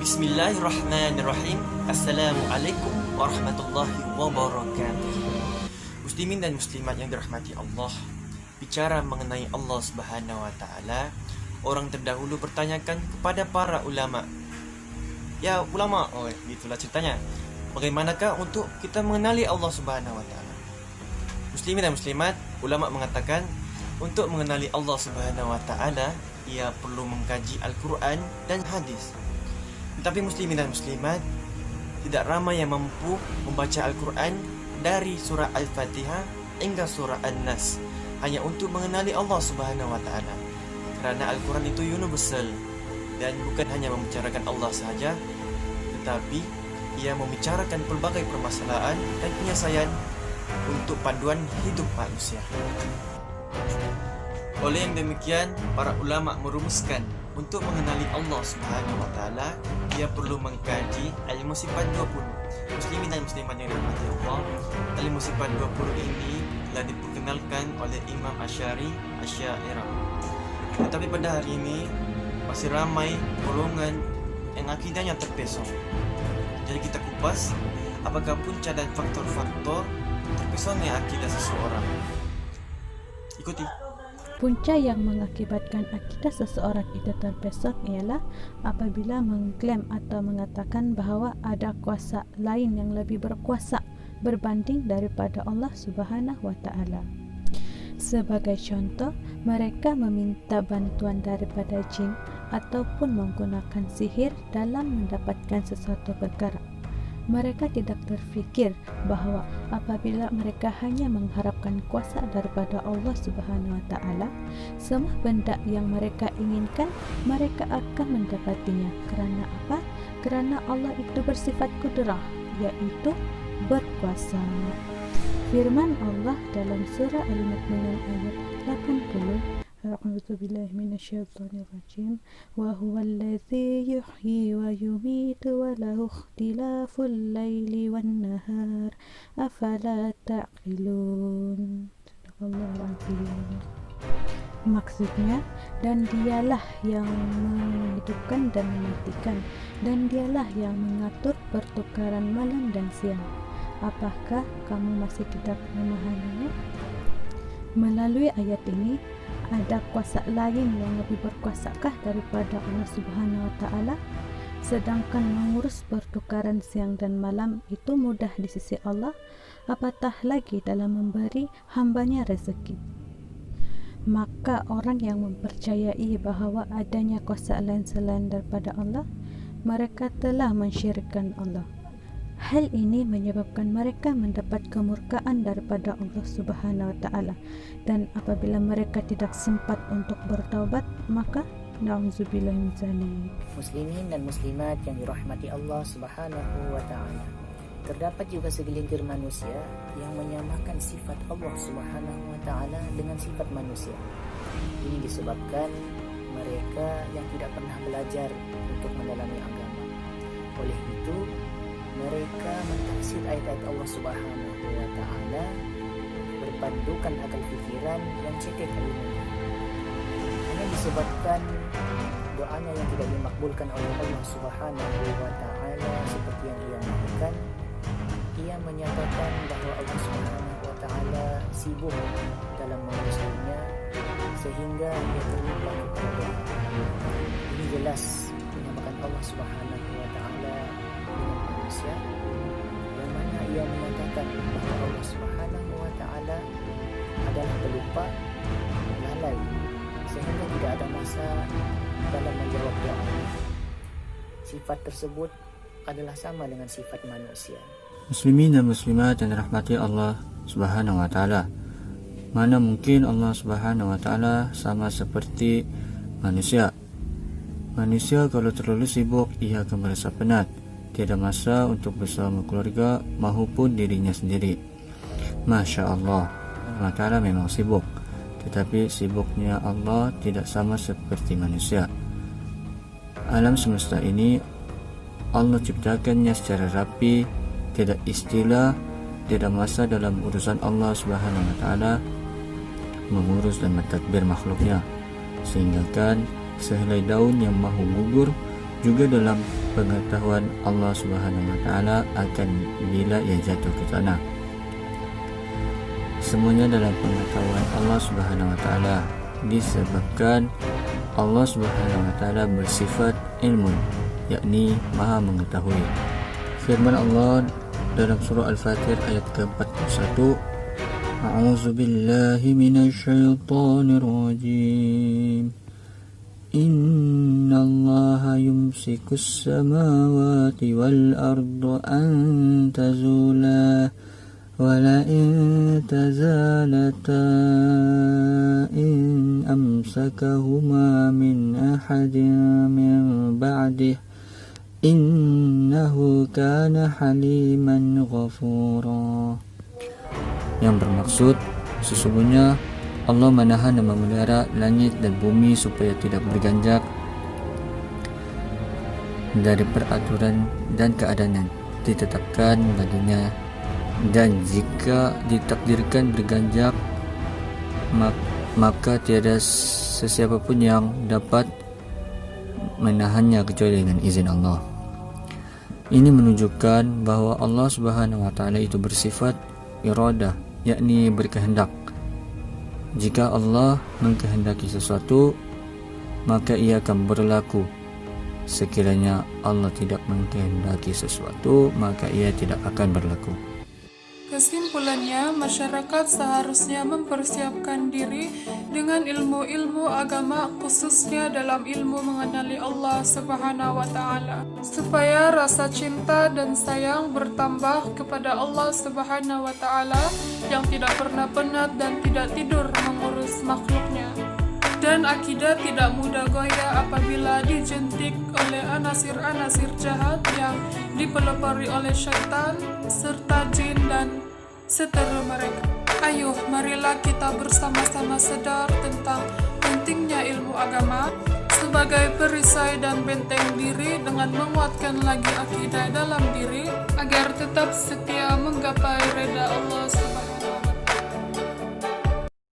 Bismillahirrahmanirrahim. Assalamualaikum warahmatullahi wabarakatuh. Muslimin dan muslimat yang dirahmati Allah, bicara mengenai Allah Subhanahu wa taala, orang terdahulu bertanyakan kepada para ulama. Ya ulama, itulah ceritanya. Bagaimanakah untuk kita mengenali Allah Subhanahu wa taala? Muslimin dan muslimat, ulama mengatakan untuk mengenali Allah Subhanahu wa taala, ia perlu mengkaji Al-Quran dan hadis. Tetapi muslimin dan muslimat, tidak ramai yang mampu membaca Al-Quran dari surah Al-Fatihah hingga surah An-Nas hanya untuk mengenali Allah Subhanahu wa taala. Kerana Al-Quran itu universal dan bukan hanya membicarakan Allah sahaja, tetapi ia membicarakan pelbagai permasalahan dan penyelesaian untuk panduan hidup manusia. Oleh yang demikian, para ulama merumuskan untuk mengenali Allah Subhanahu wa taala, ia perlu mengkaji ilmu sifat 20. Muslimin dan muslimat yang dirahmati Allah, ilmu sifat 20 ini telah diperkenalkan oleh Imam Asy'ariyah. Tetapi pada hari ini masih ramai golongan yang akidahnya terpesong. Jadi kita kupas apakah punca dan faktor-faktor terpesongnya akidah seseorang. Ikuti. Punca yang mengakibatkan akidah seseorang itu terpesong ialah apabila mengklaim atau mengatakan bahawa ada kuasa lain yang lebih berkuasa berbanding daripada Allah Subhanahu wa taala. Sebagai contoh, mereka meminta bantuan daripada jin ataupun menggunakan sihir dalam mendapatkan sesuatu perkara. Mereka tidak terfikir bahawa apabila mereka hanya mengharapkan kuasa daripada Allah Subhanahu wa taala, semua benda yang mereka inginkan mereka akan mendapatinya. Kerana apa? Kerana Allah itu bersifat kudrah, iaitu berkuasa. Firman Allah dalam surah Al-Mu'minun ayat 80, A'udzu billahi minasyaitonir rajim, wa huwal ladzi yuhyi wa yumiitu wa lahu ikhtilaful laili wan nahar afala ta'qilun. Sadaqallahul azim. Maksudnya, dan dialah yang menghidupkan dan mematikan, dan dialah yang mengatur pertukaran malam dan siang. Apakah kamu masih tidak memahaminya? Melalui ayat ini, ada kuasa lain yang lebih berkuasakah daripada Allah Subhanahu wa taala? Sedangkan mengurus pertukaran siang dan malam itu mudah di sisi Allah, apatah lagi dalam memberi hambanya rezeki. Maka orang yang mempercayai bahawa adanya kuasa lain selain daripada Allah, mereka telah mensyirikkan Allah. Hal ini menyebabkan mereka mendapat kemurkaan daripada Allah Subhanahu wa taala, dan apabila mereka tidak sempat untuk bertaubat, maka na'udzubillah min dzalik. Muslimin dan muslimat yang dirahmati Allah Subhanahu wa taala, terdapat juga segelintir manusia yang menyamakan sifat Allah Subhanahu wa taala dengan sifat manusia. Ini disebabkan mereka yang tidak pernah belajar untuk mendalami agama. Oleh itu, mereka mentafsir ayat-ayat Allah Subhanahu wa taala berpandukan akal fikiran yang cetek ilmunya. Hanya disebabkan doanya yang tidak dimakbulkan oleh Allah Subhanahu wa taala seperti yang ia mahukan, ia menyatakan bahawa Allah Subhanahu wa taala sibuk dalam mengurus dunia sehingga ia terlupa kepada doa. Ini jelas menyamakan Allah Subhanahu wa taala dengan manusia, yang mana ia menyatakan bahawa Allah Subhanahu wa taala adalah pelupa, lalai, sehingga tidak ada masa dalam menjawab doa. Sifat tersebut adalah sama dengan sifat manusia. Muslimin dan muslimat yang dirahmati Allah Subhanahu wa taala, mana mungkin Allah Subhanahu wa taala sama seperti manusia. Manusia kalau terlalu sibuk, ia akan merasa penat, tiada masa untuk bersama keluarga maupun dirinya sendiri. Masya Allah, Allah Ta'ala memang sibuk, tetapi sibuknya Allah tidak sama seperti manusia. Alam semesta ini Allah ciptakannya secara rapi, tidak istilah, tidak masa dalam urusan Allah Subhanahu wa taala mengurus dan mentadbir makhluknya, sehingga kan sehelai daun yang mahu gugur juga dalam pengetahuan Allah Subhanahu wa taala akan bila ia jatuh ke tanah. Semuanya dalam pengetahuan Allah Subhanahu wa taala disebabkan Allah Subhanahu wa taala bersifat ilmu, yakni Maha mengetahui. Firman Allah dalam surah Al-Fatir ayat ke-41, A'udzu billahi minasy syaithanir rajim. Innallaha yumsikus samawati wal arda an tazula ولئن تزالتا إن أمسكهما من أحد من بعده إنه كان حليما غفورا. Yang bermaksud, sesungguhnya Allah menahan dan memelihara langit dan bumi supaya tidak berganjak dari peraturan dan keadaan yang ditetapkan baginya, dan jika ditakdirkan berganjak maka tiada sesiapa pun yang dapat menahannya kecuali dengan izin Allah. Ini menunjukkan bahwa Allah Subhanahu wa taala itu bersifat iradah, yakni berkehendak. Jika Allah mengkehendaki sesuatu, maka ia akan berlaku. Sekiranya Allah tidak mengkehendaki sesuatu, maka ia tidak akan berlaku. Kesimpulannya, masyarakat seharusnya mempersiapkan diri dengan ilmu-ilmu agama, khususnya dalam ilmu mengenali Allah Subhanahu wa taala, supaya rasa cinta dan sayang bertambah kepada Allah Subhanahu wa taala yang tidak pernah penat dan tidak tidur mengurus makhluknya. Dan akidah tidak mudah goyah apabila dijentik oleh anasir-anasir jahat yang dipelopori oleh syaitan serta jin dan seteru mereka. Ayo, marilah kita bersama-sama sadar tentang pentingnya ilmu agama sebagai perisai dan benteng diri dengan menguatkan lagi akidah dalam diri agar tetap setia menggapai reda Allah Subhanahu